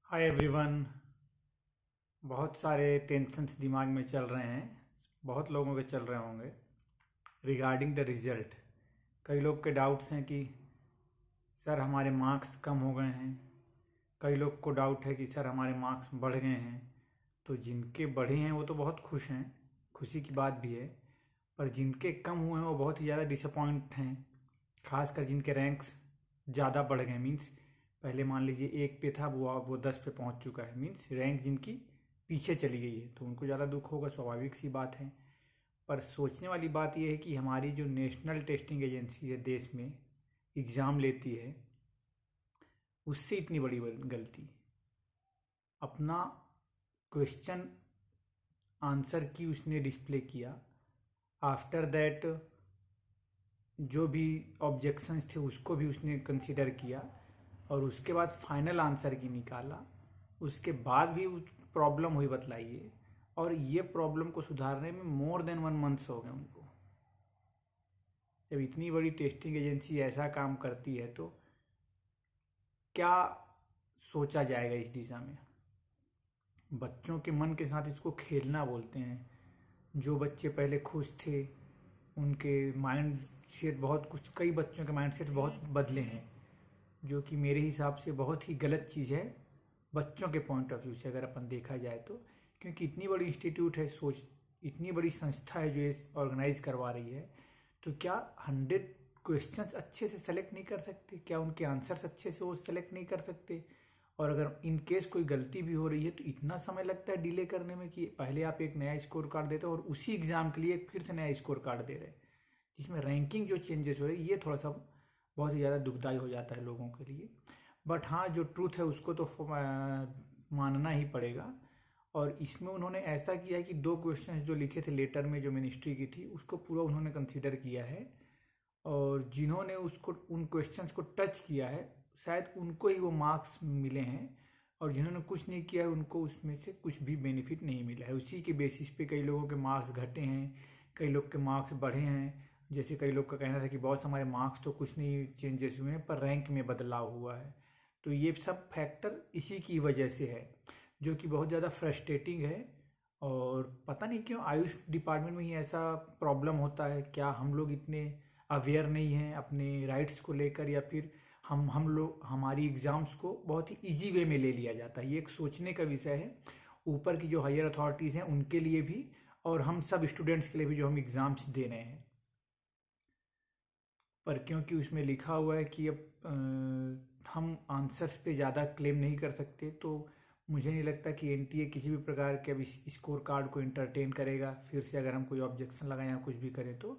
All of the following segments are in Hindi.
Hi everyone. बहुत सारे टेंशन्स दिमाग में चल रहे हैं। बहुत लोगों के चल रहे होंगे रिगार्डिंग द रिजल्ट। कई लोग के डाउट्स हैं कि सर हमारे मार्क्स कम हो गए हैं। कई लोग को डाउट है कि सर हमारे मार्क्स बढ़ गए हैं। तो जिनके बढ़े हैं वो तो बहुत खुश हैं, खुशी की बात भी है। पर जिनके कम हुए हैं वो बहुत ही ज़्यादा डिसअपॉइंट हैं। खासकर जिनके रैंक्स ज़्यादा बढ़ गए, मीन्स पहले मान लीजिए 1 पे था, वो 10 पे पहुंच चुका है, मीन्स रैंक जिनकी पीछे चली गई है, तो उनको ज़्यादा दुख होगा, स्वाभाविक सी बात है। पर सोचने वाली बात यह है कि हमारी जो नेशनल टेस्टिंग एजेंसी है देश में एग्ज़ाम लेती है, उससे इतनी बड़ी गलती अपना क्वेश्चन आंसर की उसने डिस्प्ले किया। आफ्टर दैट जो भी ऑब्जेक्शंस थे उसको भी उसने कंसिडर किया और उसके बाद फाइनल आंसर की निकाला। उसके बाद भी प्रॉब्लम हुई बतलाइए, और ये प्रॉब्लम को सुधारने में मोर देन 1 मंथ्स हो गए उनको। जब इतनी बड़ी टेस्टिंग एजेंसी ऐसा काम करती है तो क्या सोचा जाएगा इस दिशा में। बच्चों के मन के साथ इसको खेलना बोलते हैं। जो बच्चे पहले खुश थे उनके माइंड सेट बहुत कुछ, कई बच्चों के माइंड सेट बहुत बदले हैं, जो कि मेरे हिसाब से बहुत ही गलत चीज़ है बच्चों के पॉइंट ऑफ व्यू से अगर अपन देखा जाए तो। क्योंकि इतनी बड़ी इंस्टीट्यूट है, सोच इतनी बड़ी संस्था है जो ये ऑर्गेनाइज करवा रही है, तो क्या 100 क्वेश्चंस अच्छे से सेलेक्ट नहीं कर सकते? क्या उनके आंसर्स अच्छे से वो सेलेक्ट नहीं कर सकते? और अगर इन केस कोई गलती भी हो रही है तो इतना समय लगता है डिले करने में कि पहले आप एक नया स्कोर कार्ड देते हो और उसी एग्जाम के लिए फिर से नया स्कोर कार्ड दे रहे हैं, जिसमें रैंकिंग जो चेंजेस हो रही है ये थोड़ा सा बहुत ही ज़्यादा दुखदाई हो जाता है लोगों के लिए। बट हाँ, जो ट्रूथ है उसको तो मानना ही पड़ेगा। और इसमें उन्होंने ऐसा किया है कि 2 क्वेश्चंस जो लिखे थे लेटर में जो मिनिस्ट्री की थी उसको पूरा उन्होंने कंसीडर किया है, और जिन्होंने उसको उन क्वेश्चंस को टच किया है शायद उनको ही वो मार्क्स मिले हैं, और जिन्होंने कुछ नहीं किया है उनको उसमें से कुछ भी बेनिफिट नहीं मिला है। उसी के बेसिस पे कई लोगों के मार्क्स घटे हैं, कई लोग के मार्क्स बढ़े हैं। जैसे कई लोग का कहना था कि बॉस हमारे मार्क्स तो कुछ नहीं चेंजेस हुए हैं पर रैंक में बदलाव हुआ है। तो ये सब फैक्टर इसी की वजह से है, जो कि बहुत ज़्यादा फ्रस्ट्रेटिंग है। और पता नहीं क्यों आयुष डिपार्टमेंट में ही ऐसा प्रॉब्लम होता है। क्या हम लोग इतने अवेयर नहीं हैं अपने राइट्स को लेकर, या फिर हम लोग हमारी एग्ज़ाम्स को बहुत ही इजी वे में ले लिया जाता है? ये एक सोचने का विषय है ऊपर की जो हायर अथॉरिटीज़ हैं उनके लिए भी, और हम सब स्टूडेंट्स के लिए भी जो हम एग्ज़ाम्स दे रहे हैं। पर क्योंकि उसमें लिखा हुआ है कि अब हम आंसर्स पे ज़्यादा क्लेम नहीं कर सकते, तो मुझे नहीं लगता कि एनटीए किसी भी प्रकार के अब इस स्कोर कार्ड को इंटरटेन करेगा फिर से, अगर हम कोई ऑब्जेक्शन लगाएं या कुछ भी करें तो,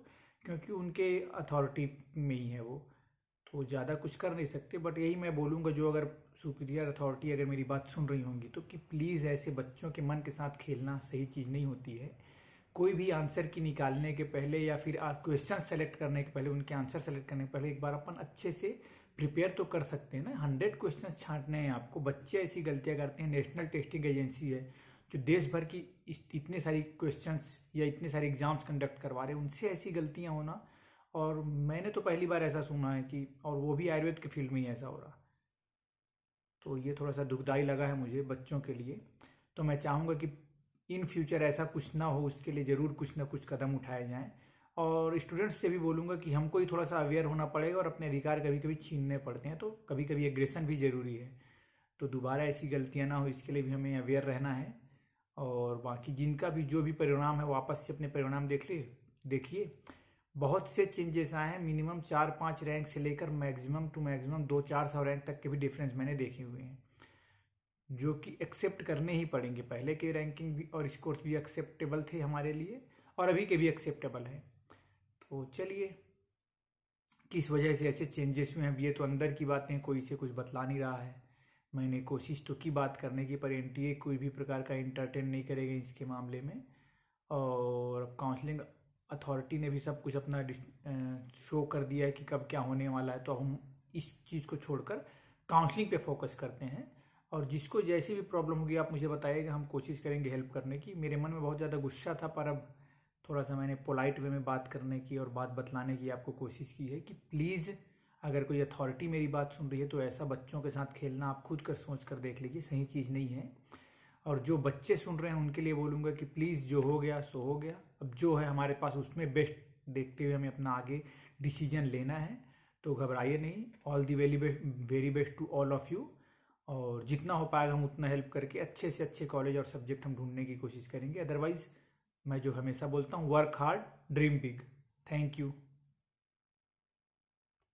क्योंकि उनके अथॉरिटी में ही है वो, तो ज़्यादा कुछ कर नहीं सकते। बट यही मैं बोलूँगा, जो अगर सुपीरियर अथॉरिटी अगर मेरी बात सुन रही होंगी तो कि प्लीज़ ऐसे बच्चों के मन के साथ खेलना सही चीज़ नहीं होती है। कोई भी आंसर की निकालने के पहले या फिर आप क्वेश्चन सेलेक्ट करने के पहले, उनके आंसर सेलेक्ट करने के पहले एक बार अपन अच्छे से प्रिपेयर तो कर सकते हैं ना। 100 क्वेश्चन छांटने हैं आपको, बच्चे ऐसी गलतियां करते हैं। नेशनल टेस्टिंग एजेंसी है जो देश भर की इतने सारी क्वेश्चंस या इतने सारे एग्जाम्स कंडक्ट करवा रहे हैं, उनसे ऐसी गलतियां होना, और मैंने तो पहली बार ऐसा सुना है कि, और वो भी आयुर्वेद के फील्ड में ही ऐसा हो रहा। तो ये थोड़ा सा दुखदाई लगा है मुझे बच्चों के लिए। तो मैं चाहूँगा कि इन फ्यूचर ऐसा कुछ ना हो, उसके लिए ज़रूर कुछ ना कुछ कदम उठाए जाएं। और स्टूडेंट्स से भी बोलूँगा कि हमको ही थोड़ा सा अवेयर होना पड़ेगा, और अपने अधिकार कभी कभी छीनने पड़ते हैं, तो कभी कभी एग्रेशन भी ज़रूरी है। तो दोबारा ऐसी गलतियाँ ना हो इसके लिए भी हमें अवेयर रहना है। और बाकी जिनका भी जो भी परिणाम है वापस से अपने परिणाम देखिए। बहुत से चेंजेस आए हैं, मिनिमम 4-5 रैंक से लेकर मैक्सिमम टू मैक्सिमम 200-400 रैंक तक के भी डिफरेंस मैंने देखे हुए हैं, जो कि एक्सेप्ट करने ही पड़ेंगे। पहले के रैंकिंग भी और स्कोर्स भी एक्सेप्टेबल थे हमारे लिए, और अभी के भी एक्सेप्टेबल है। तो चलिए, किस वजह से ऐसे चेंजेस हुए हैं अब ये तो अंदर की बातें, कोई से कुछ बतला नहीं रहा है। मैंने कोशिश तो की बात करने की, पर एनटीए कोई भी प्रकार का इंटरटेन नहीं करेगा इसके मामले में। और काउंसलिंग अथॉरिटी ने भी सब कुछ अपना शो कर दिया है कि कब क्या होने वाला है, तो हम इस चीज़ को छोड़कर काउंसलिंग पे फोकस करते हैं। और जिसको जैसी भी प्रॉब्लम होगी आप मुझे बताइएगा, हम कोशिश करेंगे हेल्प करने की। मेरे मन में बहुत ज़्यादा गुस्सा था, पर अब थोड़ा सा मैंने पोलाइट वे में बात करने की और बात बतलाने की आपको कोशिश की है कि प्लीज़ अगर कोई अथॉरिटी मेरी बात सुन रही है तो ऐसा बच्चों के साथ खेलना आप खुद कर सोच कर देख लीजिए, सही चीज़ नहीं है। और जो बच्चे सुन रहे हैं उनके लिए बोलूँगा कि प्लीज़ जो हो गया सो हो गया, अब जो है हमारे पास उसमें बेस्ट देखते हुए हमें अपना आगे डिसीजन लेना है। तो घबराइए नहीं। All the very best to all of you. और जितना हो पाएगा हम उतना हेल्प करके अच्छे से अच्छे कॉलेज और सब्जेक्ट हम ढूंढने की कोशिश करेंगे। अदरवाइज मैं जो हमेशा बोलता हूँ, work hard dream big. Thank you.